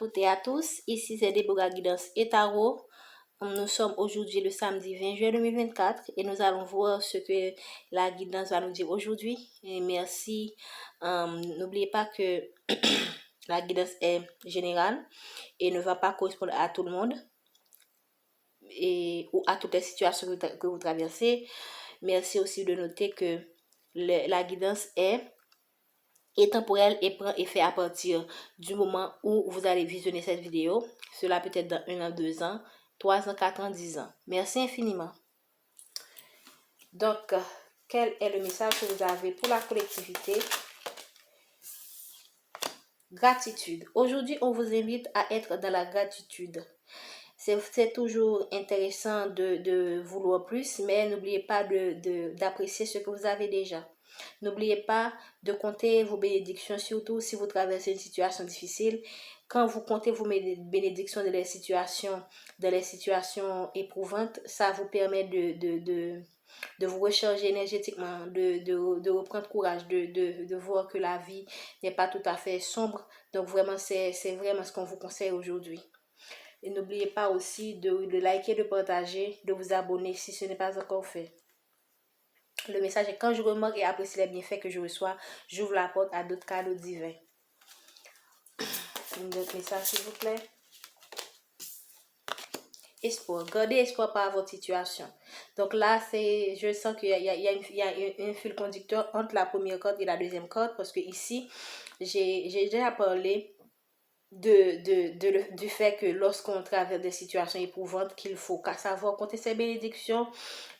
toutes et à tous. Ici, c'est Déborah Guidance et Tarot. Nous sommes aujourd'hui le samedi 20 juillet 2024 et nous allons voir ce que la guidance va nous dire aujourd'hui. Et merci. N'oubliez pas que la guidance est générale et ne va pas correspondre à tout le monde ou à toutes les situations que vous traversez. Merci aussi de noter que la guidance est temporelle et prend effet à partir du moment où vous allez visionner cette vidéo. Cela peut être dans 1 an, 2 ans, 3 ans, 4 ans, 10 ans. Merci infiniment. Donc, quel est le message que vous avez pour la collectivité? Gratitude. Aujourd'hui, on vous invite à être dans la gratitude. C'est toujours intéressant de vouloir plus, mais n'oubliez pas d'apprécier ce que vous avez déjà. N'oubliez pas de compter vos bénédictions, surtout si vous traversez une situation difficile. Quand vous comptez vos bénédictions dans les situations éprouvantes, ça vous permet de vous recharger énergétiquement, de reprendre courage, de voir que la vie n'est pas tout à fait sombre. Donc vraiment, c'est vraiment ce qu'on vous conseille aujourd'hui. Et n'oubliez pas aussi de liker, de partager, de vous abonner si ce n'est pas encore fait. Le message est: quand je remarque et apprécie les bienfaits que je reçois, j'ouvre la porte à d'autres cadeaux divins. Un autre message, s'il vous plaît. Espoir. Gardez espoir par votre situation. Donc là, je sens qu'il y a un fil conducteur entre la première carte et la deuxième carte, parce que ici, j'ai déjà parlé du fait que lorsqu'on traverse des situations éprouvantes, qu'il faut savoir compter ses bénédictions,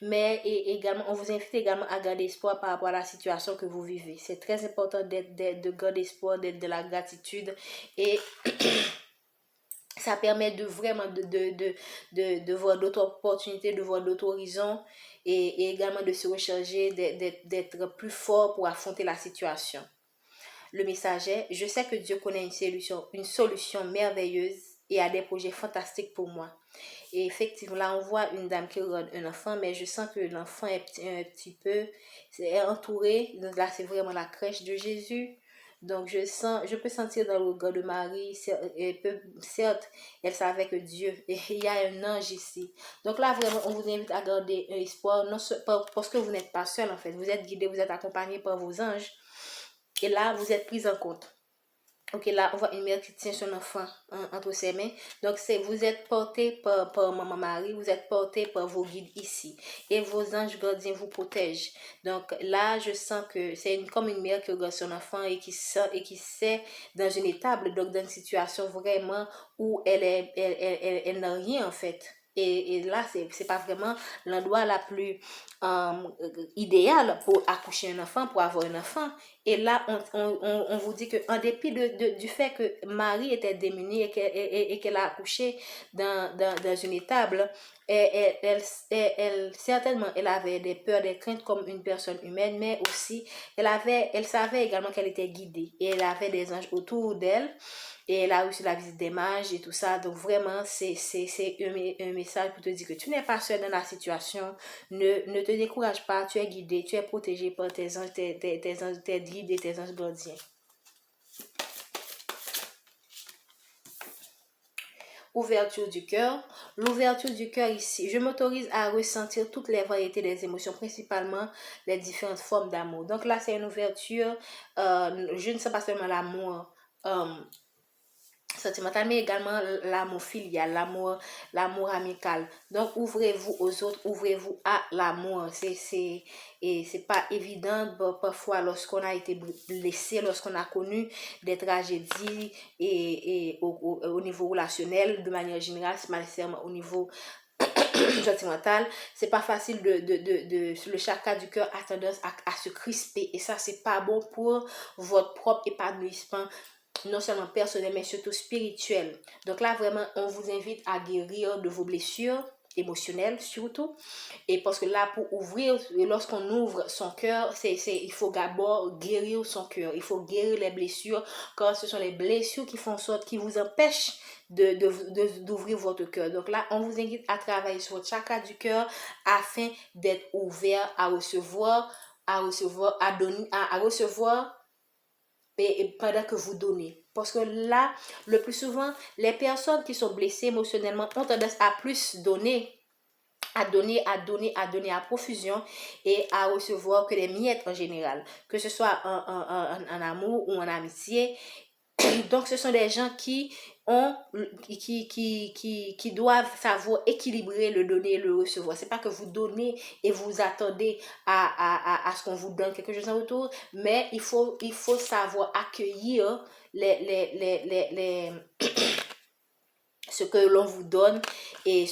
mais également, on vous invite également à garder espoir par rapport à la situation que vous vivez. C'est très important de garder espoir, d'être de la gratitude, et ça permet de vraiment de voir d'autres opportunités, de voir d'autres horizons, et également de se recharger, d'être plus fort pour affronter la situation. Le message est: je sais que Dieu connaît une solution merveilleuse et a des projets fantastiques pour moi. Et effectivement, là, on voit une dame qui regarde un enfant, mais je sens que l'enfant est un petit peu entouré. Donc là, c'est vraiment la crèche de Jésus. Donc, je peux sentir dans le regard de Marie, certes, elle savait que Dieu, il y a un ange ici. Donc là, vraiment, on vous invite à garder un espoir, non parce que vous n'êtes pas seul, en fait. Vous êtes guidé, vous êtes accompagné par vos anges. Et là, vous êtes prise en compte. Ok, là, on voit une mère qui tient son enfant entre ses mains. Donc, vous êtes porté par Maman Marie, vous êtes porté par vos guides ici. Et vos anges gardiens vous protègent. Donc, là, je sens que c'est comme une mère qui regarde son enfant et qui sait dans une étable, donc dans une situation vraiment où elle n'a rien en fait. Et là, c'est pas vraiment l'endroit la plus idéal pour accoucher un enfant, pour avoir un enfant. Et là, on vous dit qu'en dépit du fait que Marie était démunie et qu'elle a accouché dans une étable, certainement, elle avait des peurs, des craintes comme une personne humaine, mais aussi, elle savait également qu'elle était guidée. Et elle avait des anges autour d'elle. Et elle a reçu la visite des mages et tout ça. Donc vraiment, c'est un message pour te dire que tu n'es pas seul dans la situation. Ne te décourage pas, tu es guidé, tu es protégé par tes anges, tes guides et tes anges gardiens. Ouverture du cœur. L'ouverture du cœur ici, je m'autorise à ressentir toutes les variétés des émotions, principalement les différentes formes d'amour. Donc là, c'est une ouverture, je ne sais pas seulement l'amour sentimental, mais également l'amour filial, l'amour amical. Donc ouvrez-vous aux autres, ouvrez-vous à l'amour. Et c'est pas évident parfois lorsqu'on a été blessé, lorsqu'on a connu des tragédies et au niveau relationnel de manière générale, c'est pas nécessairement au niveau sentimental, c'est pas facile le chakra du cœur a tendance à se crisper, et ça c'est pas bon pour votre propre épanouissement, non seulement personnel mais surtout spirituel. Donc là vraiment on vous invite à guérir de vos blessures émotionnelles surtout, et parce que là pour ouvrir, lorsqu'on ouvre son cœur, il faut d'abord guérir son cœur, il faut guérir les blessures, car ce sont les blessures qui font en sorte, qui vous empêchent d'ouvrir votre cœur. Donc là on vous invite à travailler sur votre chakra du cœur afin d'être ouvert à recevoir, à donner, à recevoir, et pendant que vous donnez. Parce que là, le plus souvent, les personnes qui sont blessées émotionnellement ont tendance à plus donner, à profusion et à recevoir que des miettes en général, que ce soit en amour ou en amitié. Donc, ce sont des gens ont, qui doivent savoir équilibrer le donner et le recevoir. C'est pas que vous donnez et vous attendez à ce qu'on vous donne quelque chose en retour, mais il faut savoir accueillir ce que l'on vous donne et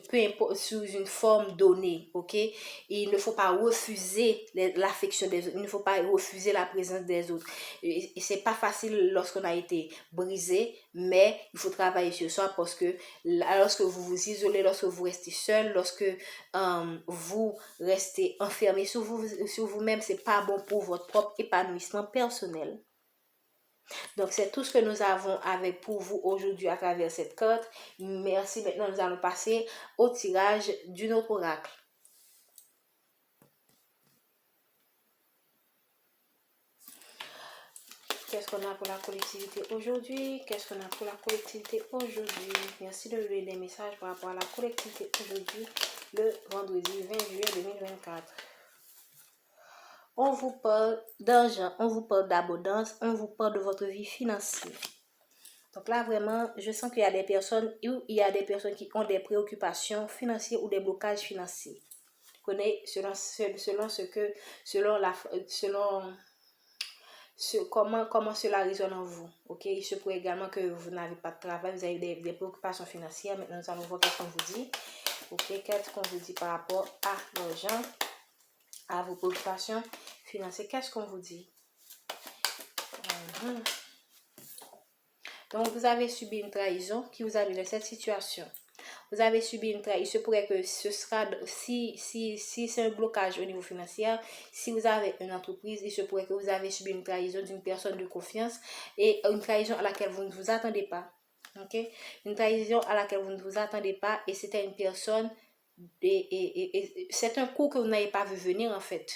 peu importe, sous une forme donnée, ok? Et il ne faut pas refuser l'affection des autres, il ne faut pas refuser la présence des autres. Et c'est pas facile lorsqu'on a été brisé, mais il faut travailler sur ça parce que lorsque vous vous isolez, lorsque vous restez seul, lorsque vous restez enfermé sur vous-même, c'est pas bon pour votre propre épanouissement personnel. Donc, c'est tout ce que nous avons avec pour vous aujourd'hui à travers cette carte. Merci. Maintenant, nous allons passer au tirage d'une autre oracle. Qu'est-ce qu'on a pour la collectivité aujourd'hui? Qu'est-ce qu'on a pour la collectivité aujourd'hui? Merci de donner des messages par rapport à la collectivité aujourd'hui, le vendredi 20 juillet 2024. On vous parle d'argent, on vous parle d'abondance, on vous parle de votre vie financière. Donc là, vraiment, je sens qu'il y a des personnes qui ont des préoccupations financières ou des blocages financiers. Vous connaissez, comment cela résonne en vous. Ok, il se pourrait également que vous n'avez pas de travail, vous avez des préoccupations financières. Maintenant, nous allons voir qu'est-ce qu'on vous dit. Ok, qu'est-ce qu'on vous dit par rapport à l'argent, à vos préoccupations financières. Qu'est-ce qu'on vous dit? Donc, vous avez subi une trahison qui vous a mis dans cette situation. Vous avez subi une trahison. Il se pourrait que ce sera, si c'est un blocage au niveau financier, si vous avez une entreprise, il se pourrait que vous avez subi une trahison d'une personne de confiance et une trahison à laquelle vous ne vous attendez pas. Ok? Une trahison à laquelle vous ne vous attendez pas et c'était une personne et c'est un coup que vous n'avez pas vu venir en fait.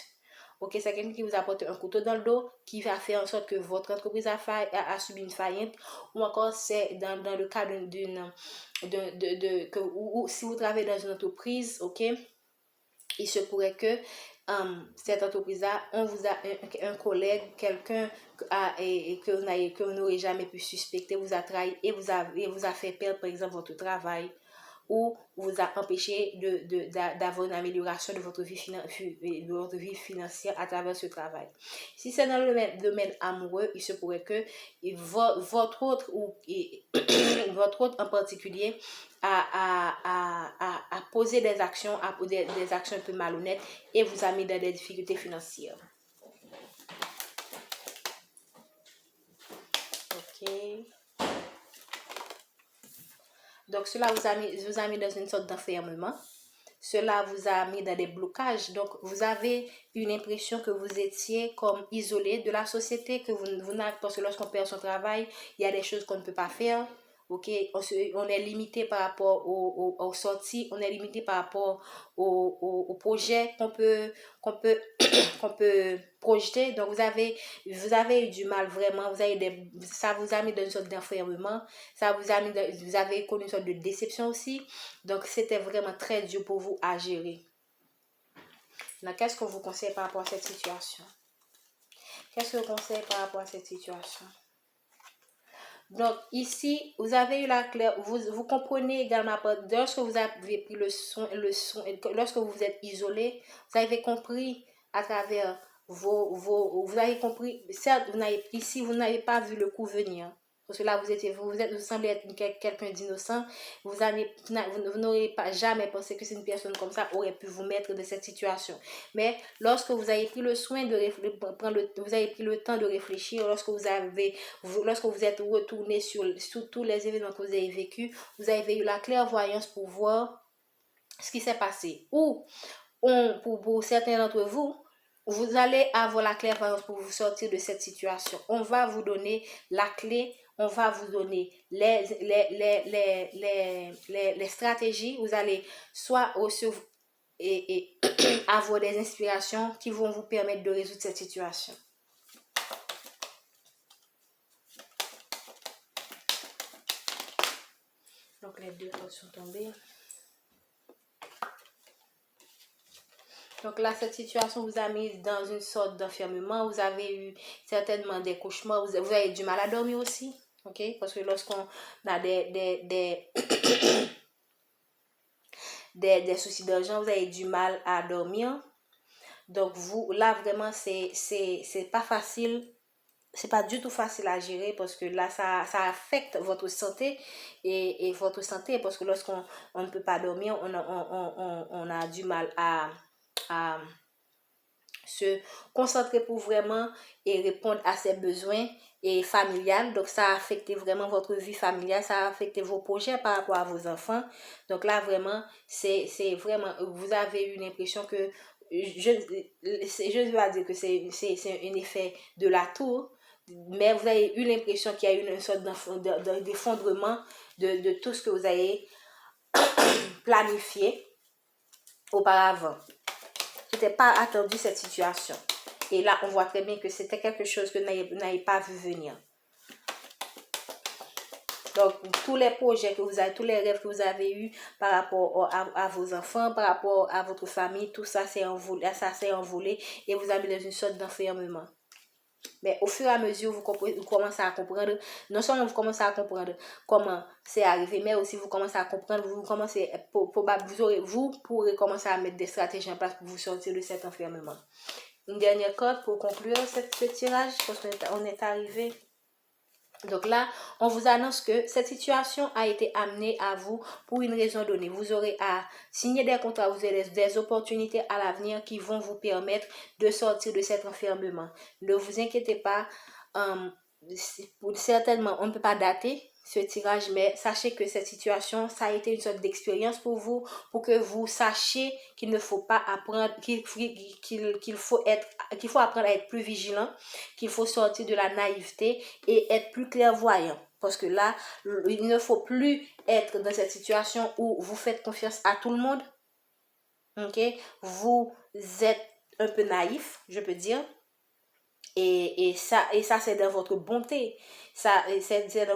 Ok, c'est quelqu'un qui vous apporte un couteau dans le dos, qui va faire en sorte que votre entreprise a subi une faillite, ou encore c'est dans le cas ou si vous travaillez dans une entreprise, ok, il se pourrait que cette entreprise-là, on vous a un collègue, quelqu'un que vous n'aurez jamais pu suspecter, vous a trahi et vous a fait perdre, par exemple, votre travail, ou vous a empêché d'avoir une amélioration de votre vie financière à travers ce travail. Si c'est dans le domaine amoureux, il se pourrait que votre autre votre autre en particulier a posé des actions, des actions un peu malhonnêtes et vous a mis dans des difficultés financières. Ok. Donc, cela vous a mis dans une sorte d'enfermement. Cela vous a mis dans des blocages. Donc, vous avez une impression que vous étiez comme isolé de la société, que vous n'avez, parce que lorsqu'on perd son travail, il y a des choses qu'on ne peut pas faire. Ok, on est limité par rapport aux sorties, on est limité par rapport aux projets qu'on peut projeter. Donc, vous avez eu du mal vraiment, ça vous a mis dans une sorte d'enfermement, vous avez connu une sorte de déception aussi. Donc, c'était vraiment très dur pour vous à gérer. Donc, qu'est-ce qu'on vous conseille par rapport à cette situation? Qu'est-ce que vous conseillez par rapport à cette situation? Donc, ici, vous avez eu la claire, vous comprenez également, lorsque vous avez pris le son, lorsque vous vous êtes isolé, vous avez compris à travers vous avez compris, certes, vous n'avez pas vu le coup venir. Parce que là, vous semblez être quelqu'un d'innocent. Vous n'aurez pas jamais pensé que une personne comme ça aurait pu vous mettre dans cette situation. Mais lorsque vous avez pris le soin vous avez pris le temps de réfléchir, lorsque vous êtes retourné sur tous les événements que vous avez vécus, vous avez eu la clairvoyance pour voir ce qui s'est passé. Ou, pour certains d'entre vous, vous allez avoir la clairvoyance pour vous sortir de cette situation. On va vous donner la clé, on va vous donner les stratégies. Vous allez soit recevoir et avoir des inspirations qui vont vous permettre de résoudre cette situation. Donc, les deux cartes sont tombées. Donc là, cette situation vous a mis dans une sorte d'enfermement. Vous avez eu certainement des cauchemars. Vous avez du mal à dormir aussi. OK? Parce que lorsqu'on a des soucis d'argent, vous avez du mal à dormir. Donc, vous, là, vraiment, c'est pas facile. C'est pas du tout facile à gérer parce que là, ça affecte votre santé et votre santé parce que lorsqu'on ne peut pas dormir, on a du mal à se concentrer pour vraiment et répondre à ses besoins et familiales. Donc, ça a affecté vraiment votre vie familiale, ça a affecté vos projets par rapport à vos enfants. Donc là, vraiment, c'est vraiment, vous avez eu l'impression que, je ne vais pas dire que c'est un effet de la tour, mais vous avez eu l'impression qu'il y a eu une sorte d'effondrement de tout ce que vous avez planifié auparavant. N'était pas attendu cette situation. Et là, on voit très bien que c'était quelque chose que vous n'avez pas vu venir. Donc, tous les projets que vous avez, tous les rêves que vous avez eus par rapport à vos enfants, par rapport à votre famille, tout ça s'est envolé et vous avez dans une sorte d'enfermement. Mais au fur et à mesure, vous commencez à comprendre, non seulement vous commencez à comprendre comment c'est arrivé, mais aussi vous commencez à comprendre, vous pourrez commencer à mettre des stratégies en place pour vous sortir de cet enfermement. Une dernière carte pour conclure ce tirage, parce qu'on est arrivé. Donc là, on vous annonce que cette situation a été amenée à vous pour une raison donnée. Vous aurez à signer des contrats, vous aurez des opportunités à l'avenir qui vont vous permettre de sortir de cet enfermement. Ne vous inquiétez pas, certainement, on ne peut pas dater ce tirage, mais sachez que cette situation, ça a été une sorte d'expérience pour vous, pour que vous sachiez qu'il ne faut pas apprendre, qu'il faut apprendre à être plus vigilant, qu'il faut sortir de la naïveté et être plus clairvoyant. Parce que là, il ne faut plus être dans cette situation où vous faites confiance à tout le monde. Ok? Vous êtes un peu naïf, je peux dire. Et ça c'est dans votre bonté.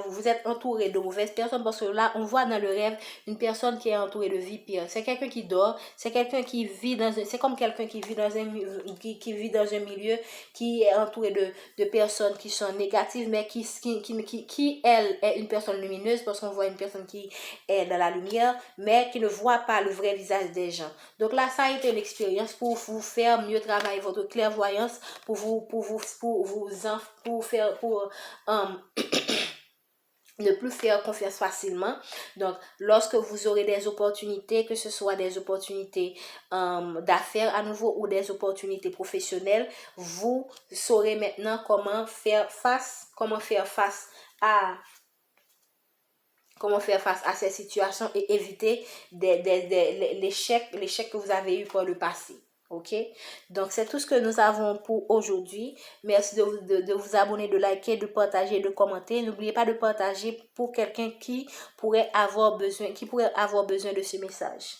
Vous êtes entouré de mauvaises personnes parce que là, on voit dans le rêve une personne qui est entourée de vie pire. C'est quelqu'un qui dort, c'est quelqu'un qui vit c'est comme quelqu'un qui vit dans un milieu qui est entouré de personnes qui sont négatives, mais qui elle, est une personne lumineuse parce qu'on voit une personne qui est dans la lumière, mais qui ne voit pas le vrai visage des gens. Donc là, ça a été une expérience pour vous faire mieux travailler votre clairvoyance, ne plus faire confiance facilement. Donc, lorsque vous aurez des opportunités, que ce soit des opportunités d'affaires à nouveau ou des opportunités professionnelles, vous saurez maintenant comment faire face à ces situations et éviter l'échec que vous avez eu par le passé. Ok? Donc, c'est tout ce que nous avons pour aujourd'hui. Merci de vous abonner, de liker, de partager, de commenter. N'oubliez pas de partager pour quelqu'un qui pourrait avoir besoin de ce message.